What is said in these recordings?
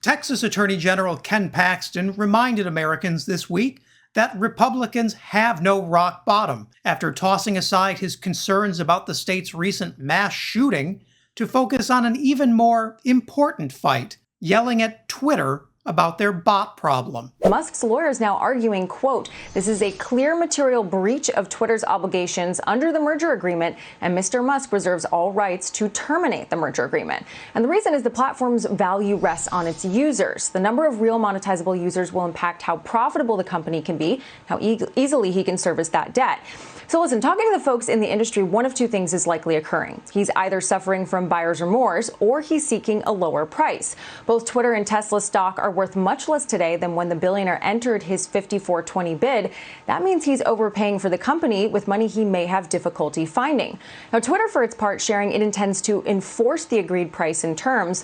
Texas Attorney General Ken Paxton reminded Americans this week that Republicans have no rock bottom after tossing aside his concerns about the state's recent mass shooting to focus on an even more important fight, yelling at Twitter about their bot problem. Musk's lawyers now arguing, quote, this is a clear material breach of Twitter's obligations under the merger agreement, and Mr. Musk reserves all rights to terminate the merger agreement. And the reason is the platform's value rests on its users. The number of real monetizable users will impact how profitable the company can be, how easily he can service that debt. So listen, talking to the folks in the industry, one of two things is likely occurring. He's either suffering from buyer's remorse or he's seeking a lower price. Both Twitter and Tesla stock are worth much less today than when the billionaire entered his $54.20 bid. That means he's overpaying for the company with money he may have difficulty finding. Now, Twitter, for its part, sharing it intends to enforce the agreed price and terms.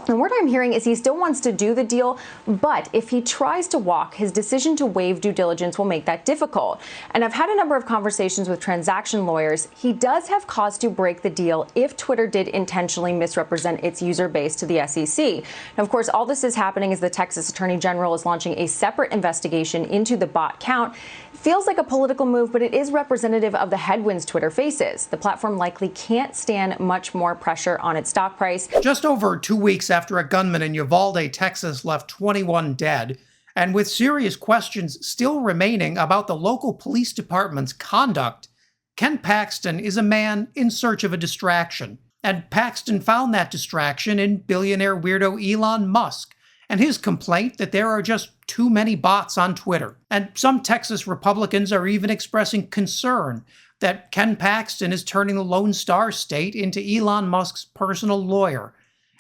And what I'm hearing is he still wants to do the deal, but if he tries to walk, his decision to waive due diligence will make that difficult. And I've had a number of conversations with transaction lawyers. He does have cause to break the deal if Twitter did intentionally misrepresent its user base to the SEC. Now, of course, all this is happening as the Texas Attorney General is launching a separate investigation into the bot count. It feels like a political move, but it is representative of the headwinds Twitter faces. The platform likely can't stand much more pressure on its stock price. Just over 2 weeks after a gunman in Uvalde, Texas left 21 dead, and with serious questions still remaining about the local police department's conduct, Ken Paxton is a man in search of a distraction. And Paxton found that distraction in billionaire weirdo Elon Musk, and his complaint that there are just too many bots on Twitter. And some Texas Republicans are even expressing concern that Ken Paxton is turning the Lone Star State into Elon Musk's personal lawyer,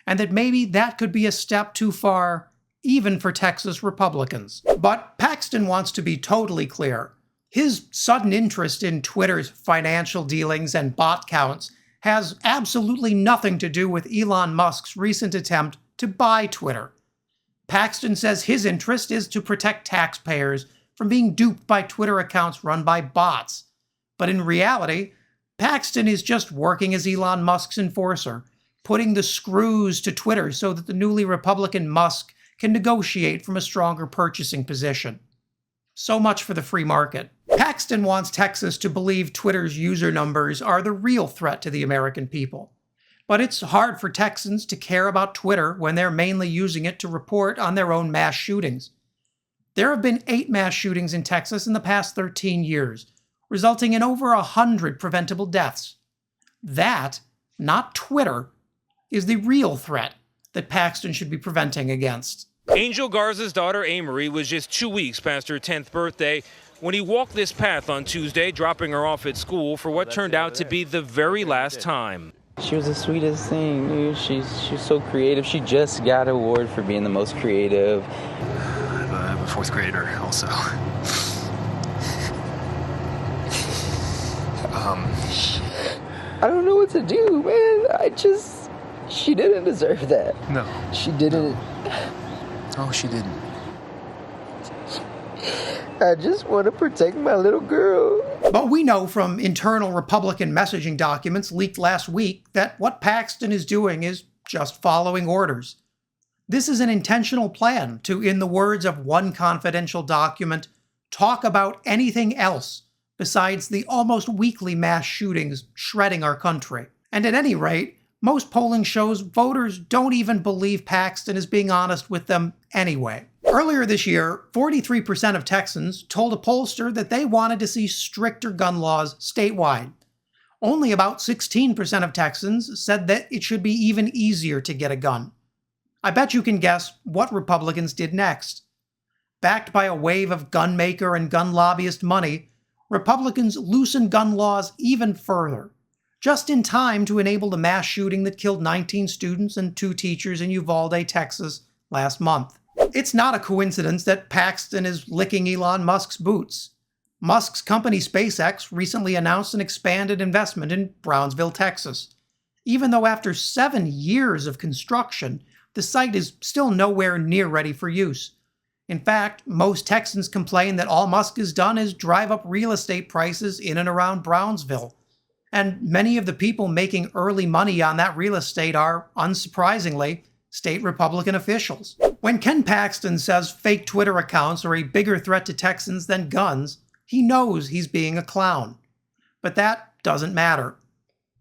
and that maybe that could be a step too far, even for Texas Republicans. But Paxton wants to be totally clear. His sudden interest in Twitter's financial dealings and bot counts has absolutely nothing to do with Elon Musk's recent attempt to buy Twitter. Paxton says his interest is to protect taxpayers from being duped by Twitter accounts run by bots. But in reality, Paxton is just working as Elon Musk's enforcer, putting the screws to Twitter so that the newly Republican Musk can negotiate from a stronger purchasing position. So much for the free market. Paxton wants Texas to believe Twitter's user numbers are the real threat to the American people. But it's hard for Texans to care about Twitter when they're mainly using it to report on their own mass shootings. There have been 8 mass shootings in Texas in the past 13 years, resulting in over 100 preventable deaths. That, not Twitter, is the real threat that Paxton should be preventing against. Angel Garza's daughter Amory was just 2 weeks past her 10th birthday when he walked this path on Tuesday, dropping her off at school for what turned out to be the very last time. She was the sweetest thing, dude. She's so creative. She just got an award for being the most creative. I'm a 4th grader also. I don't know what to do, man. She didn't deserve that. No. She didn't. Oh, she didn't. I just want to protect my little girl. But we know from internal Republican messaging documents leaked last week that what Paxton is doing is just following orders. This is an intentional plan to, in the words of one confidential document, talk about anything else besides the almost weekly mass shootings shredding our country. And at any rate, most polling shows voters don't even believe Paxton is being honest with them anyway. Earlier this year, 43% of Texans told a pollster that they wanted to see stricter gun laws statewide. Only about 16% of Texans said that it should be even easier to get a gun. I bet you can guess what Republicans did next. Backed by a wave of gun maker and gun lobbyist money, Republicans loosened gun laws even further, just in time to enable the mass shooting that killed 19 students and 2 teachers in Uvalde, Texas, last month. It's not a coincidence that Paxton is licking Elon Musk's boots. Musk's company SpaceX recently announced an expanded investment in Brownsville, Texas, even though after 7 years of construction, the site is still nowhere near ready for use. In fact, most Texans complain that all Musk has done is drive up real estate prices in and around Brownsville. And many of the people making early money on that real estate are, unsurprisingly, state Republican officials. When Ken Paxton says fake Twitter accounts are a bigger threat to Texans than guns, he knows he's being a clown. But that doesn't matter.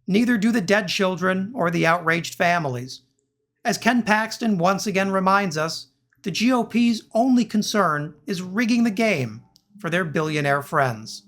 Neither do the dead children or the outraged families. As Ken Paxton once again reminds us, the GOP's only concern is rigging the game for their billionaire friends.